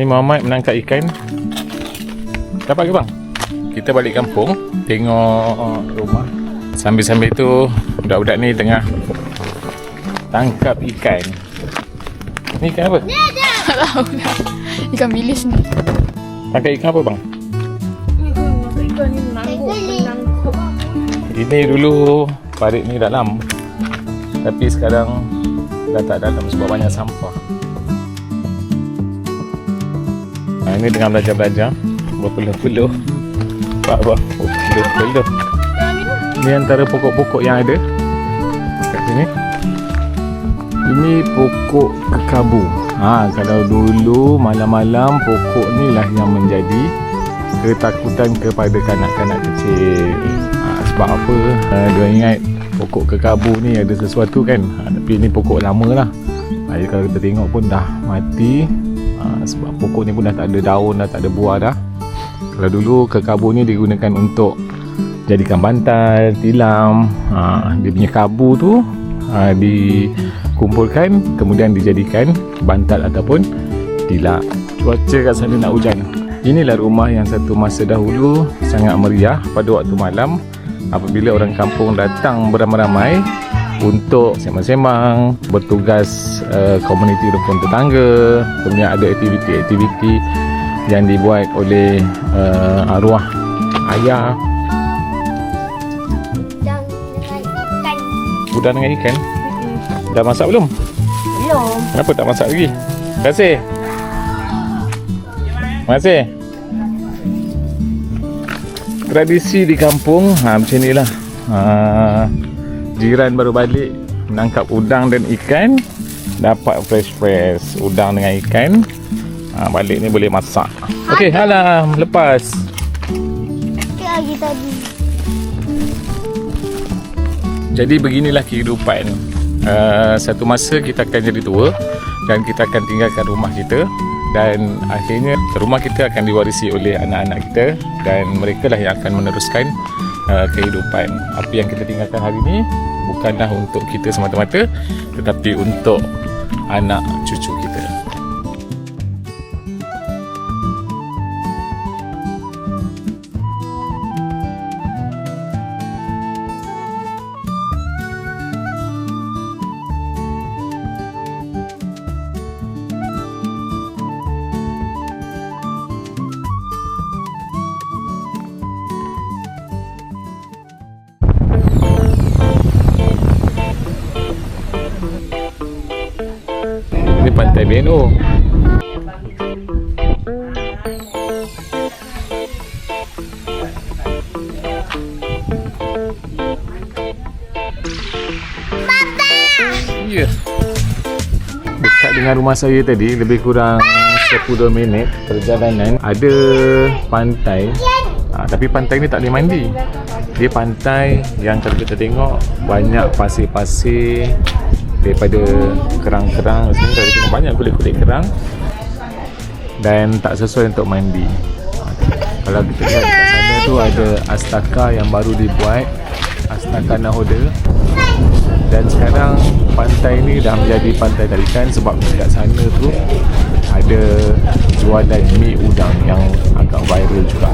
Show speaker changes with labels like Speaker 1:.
Speaker 1: Ni Muhammad menangkap ikan. Dapat ke bang? Kita balik kampung, tengok rumah. Sambil-sambil tu budak-budak ni tengah tangkap ikan. Ni ikan apa?
Speaker 2: Tak tahu dah. Ikan bilis ni.
Speaker 1: Tangkap ikan apa bang?
Speaker 2: Ikan ni menangkap.
Speaker 1: Ini dulu parit ni dalam, tapi sekarang dah tak dalam sebab banyak sampah. Ini tengah belajar-belajar berpeluh-peluh. Apa? Peluh-peluh. Ni antara pokok-pokok yang ada kat sini. Ini pokok kekabu. Kalau dulu malam-malam pokok ni lah yang menjadi ketakutan kepada kanak-kanak kecil. Sebab apa? Dia ingat pokok kekabu ni ada sesuatu kan. Tapi ni pokok lama lah. Kalau kita tengok pun dah mati. Sebab pokok ni pun dah tak ada daun, dah tak ada buah dah. Kalau dulu kekabu ni digunakan untuk jadikan bantal, tilam. Dia punya kabu tu dikumpulkan, kemudian dijadikan bantal ataupun tilam. Cuaca kat sana nak hujan. Inilah rumah yang satu masa dahulu sangat meriah pada waktu malam apabila orang kampung datang beramai-ramai untuk semang-semang, bertugas komuniti rukun tetangga. Kemudian ada aktiviti-aktiviti yang dibuat oleh arwah ayah. Udang dengan ikan. Dah masak belum?
Speaker 2: Belum.
Speaker 1: Kenapa tak masak lagi? Terima kasih. Terima kasih. Tradisi di kampung macam inilah. Jiran baru balik menangkap udang dan ikan, dapat fresh udang dengan ikan. Balik ni boleh masak. Okey, halam lepas.
Speaker 2: Lagi tadi.
Speaker 1: Jadi beginilah kehidupan. Satu masa kita akan jadi tua dan kita akan tinggalkan rumah kita, dan akhirnya rumah kita akan diwarisi oleh anak-anak kita, dan mereka lah yang akan meneruskan kehidupan. Apa yang kita tinggalkan hari ini bukanlah untuk kita semata-mata, tetapi untuk anak cucu kita. Ini Pantai Beno. Ya. Dekat dengan rumah saya tadi, lebih kurang 10 minit perjalanan, ada pantai. Tapi pantai ni tak boleh mandi. Dia pantai yang kalau kita tengok banyak pasir-pasir daripada kerang-kerang sini. Kalau kita tengok banyak kulit-kulit kerang dan tak sesuai untuk mandi. Kalau kita lihat kat sana tu ada astaka yang baru dibuat, Astaka Nahoda. Dan sekarang pantai ni dah menjadi pantai tarikan sebab dekat sana tu ada jualan mi udang yang agak viral juga.